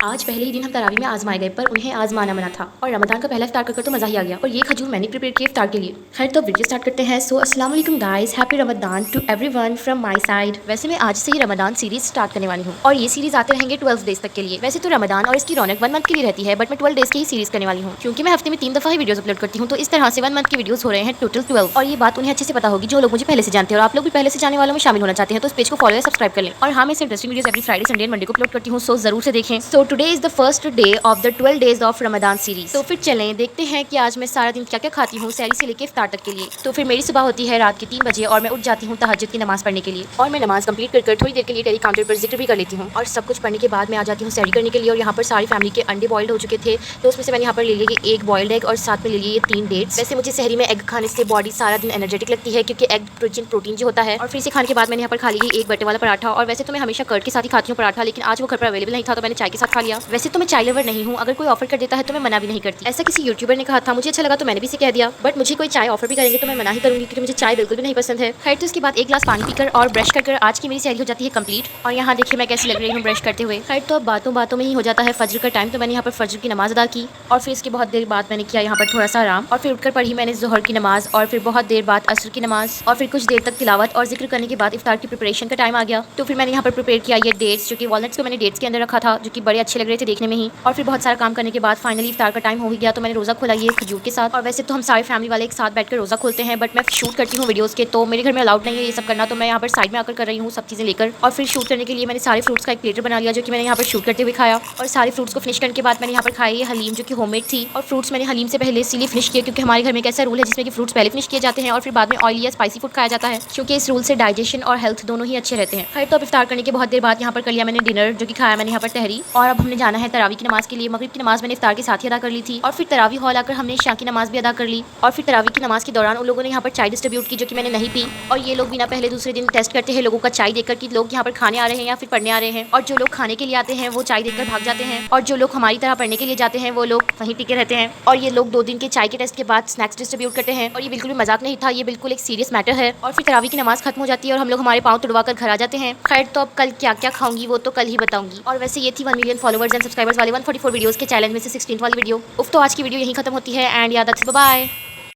आज पहले ही दिन हम तरावी में आजमाए गए, पर उन्हें आजमाना मना था और रमदान का पहला इफ्तार कर तो मजा ही आ गया। और ये खजूर मैंने प्रिपेयर किया इफ्तार के लिए। खैर तो वीडियो स्टार्ट करते हैं। सो अस्सलाम वालेकुम guys, happy Ramadan to everyone from my side. वैसे मैं आज से ही रमदान सीरीज स्टार्ट करने वाली हूँ और ये सीरीज आते रहेंगे 12 डेज तक के लिए। वैसे तो रमदान और इसकी रौनक 1 मंथ के लिए रहती है, बट मैं 12 डेज की ही सीरीज करने वाली हूँ क्योंकि मैं हफ्ते में 3 दफा ही वीडियोस अपलोड करती हूँ। तो इस तरह से 1 मंथ की वीडियोस हो रहे हैं टोटल 12। और ये बात उन्हें अच्छे से पता होगी जो लोग मुझे पहले से जानते हैं, और आप लोग भी पहले से जाने वालों में शामिल होना चाहते हैं तो इस पेज को फॉलो या सब्सक्राइब कर लें। और हाँ, मैं इस interesting videos every Friday, Sunday and Monday को अपलोड करती हूँ, सो जरूर से देखें। So today is the first day of the 12 days of Ramadan series. तो फिर चलें देखते हैं कि आज मैं सारा दिन क्या क्या खाती हूँ सहरी से लेकर इफ्तार तक के लिए। तो फिर मेरी सुबह होती है रात के 3 बजे और मैं उठ जाती हूँ तहज्जुद की नमाज पढ़ने के लिए। और मैं नमाज कंप्लीट कर थोड़ी देर के लिए टेली काउंटर पर जिक्र भी कर लेती हूँ। और सब कुछ पढ़ने के बाद मैं आ जाती हूँ सहरी करने के लिए। और यहाँ पर सारी फैमिली के अंडे बॉइल्ड हो चुके थे, तो उसमें से मैंने यहाँ पर ले लिए एक बॉइल्ड एग और साथ में ले लिए 3 डेट्स। वैसे मुझे सहरी में एग खाने से बॉडी सारा दिन एनर्जेटिक लगती है क्योंकि एग प्रोटीन जो होता है। और फिर से खाने के बाद मैंने यहाँ पर खा ली एक बटे वाला पराठा। और वैसे तो मैं हमेशा कर्ड के साथ ही खाती हूँ पराठा, लेकिन आज वो घर पर अवेलेबल नहीं था तो मैंने चाय के साथ खा लिया। वैसे तो मैं चाय लवर नहीं हूँ, अगर कोई ऑफर कर देता है तो मैं मना भी नहीं करती। ऐसा किसी यूट्यूबर ने कहा था, मुझे अच्छा लगा तो मैंने भी इसे कह दिया। बट मुझे कोई चाय ऑफर भी करेंगे तो मैं मना ही करूंगी क्योंकि मुझे चाय बिल्कुल भी नहीं पसंद है। खैर तो इसके बाद एक ग्लास पानी पीकर और ब्रश कर आज की मेरी सहरी हो जाती है कंप्लीट। और यहाँ देखिए मैं कैसी लग रही हूँ ब्रश करते हुए। खैर तो अब बातों बातों में ही हो जाता है फजर का टाइम, तो मैंने यहाँ पर फजर की नमाज अदा की। और फिर इसके बहुत देर बाद मैंने किया यहाँ पर थोड़ा सा आराम। और फिर उठकर पढ़ी मैंने जोहर की नमाज। और फिर बहुत देर बाद असर की नमाज। और फिर कुछ देर तक तिलावत और जिक्र करने के बाद इफ्तार की प्रिपरेशन का टाइम आ गया। तो फिर मैंने यहाँ पर प्रिपेयर किया ये डेट्स, जो कि वॉलनट्स को मैंने डेट्स के अंदर रखा था, जो कि बड़े अच्छे लग रहे थे देखने में ही। और फिर बहुत सारा काम करने के बाद फाइनली इफ्तार का टाइम हो ही गया, तो मैंने रोजा खोला ये खजूर के साथ। और वैसे तो हम सारे फैमिली वाले एक साथ बैठकर रोजा खोलते हैं, बट मैं शूट करती हूँ वीडियोस के, तो मेरे घर में अलाउड नहीं है ये सब करना, तो मैं यहाँ पर साइड में आकर कर रही हूँ सब चीज़ें लेकर। और फिर शूट करने के लिए मैंने सारे फ्रूट्स का एक प्लेटर बना लिया, जो कि मैंने यहाँ पर शूट करते हुए खाया। और सारे फ्रूट्स को फिनिश करने के बाद मैंने यहाँ पर खाई ये हलीम, जो कि होममेड थी। और फ्रूट्स मैंने हलीम से पहले इसीलिए फिनिश किया क्योंकि हमारे घर में एक ऐसा रूल है जिसमें कि फ्रूट्स पहले फिनिश किए जाते हैं और फिर बाद में ऑयली या स्पाइसी फूड खाया जाता है, क्योंकि इस रूल से डाइजेशन और हेल्थ दोनों ही अच्छे रहते हैं। खैर तो अब इफ्तार करने के बहुत देर बाद यहाँ पर कर लिया मैंने डिनर, जो कि खाया मैंने यहाँ पर तहरी। और अब हमने जाना है तरावी की नमाज के लिए। मगरिब की नमाज मैंने इफ्तार के साथ ही अदा कर ली थी। और फिर तरावी हॉल आकर हमने इशा की नमाज भी अदा कर ली। और फिर तरावी की नमाज के दौरान उन लोगों ने यहाँ पर चाय डिस्ट्रीब्यूट की, जो कि मैंने नहीं पी। और ये लोग बिना पहले दूसरे दिन टेस्ट करते हैं लोगों का चाय देखकर कि लोग यहाँ पर खाने आ रहे हैं या फिर पढ़ने आ रहे हैं। और जो लोग खाने के लिए आते हैं वो चाय देखकर भाग जाते हैं, और जो लोग हमारी तरह पढ़ने के लिए जाते हैं वो लोग वहीं टिके रहते हैं। और ये लोग 2 दिन के चाय के टेस्ट के बाद स्नैक्स डिस्ट्रीब्यूट करते हैं। और ये बिल्कुल भी मजाक नहीं था, ये बिल्कुल एक सीरियस मैटर है। और फिर तरावी की नमाज खत्म हो जाती है और हम लोग हमारे पाँव तुड़वा कर घर आ जाते हैं। खैर तो अब कल क्या क्या खाऊंगी वो तो कल ही बताऊंगी। और वैसे ये थी 1 मिलियन फॉलोवर्स एंड सब्सक्राइबर्स वाले 144 वीडियोस के चैलेंज में से 16th वाली वीडियो। उफ, तो आज की वीडियो यहीं खत्म होती है एंड याद बाय।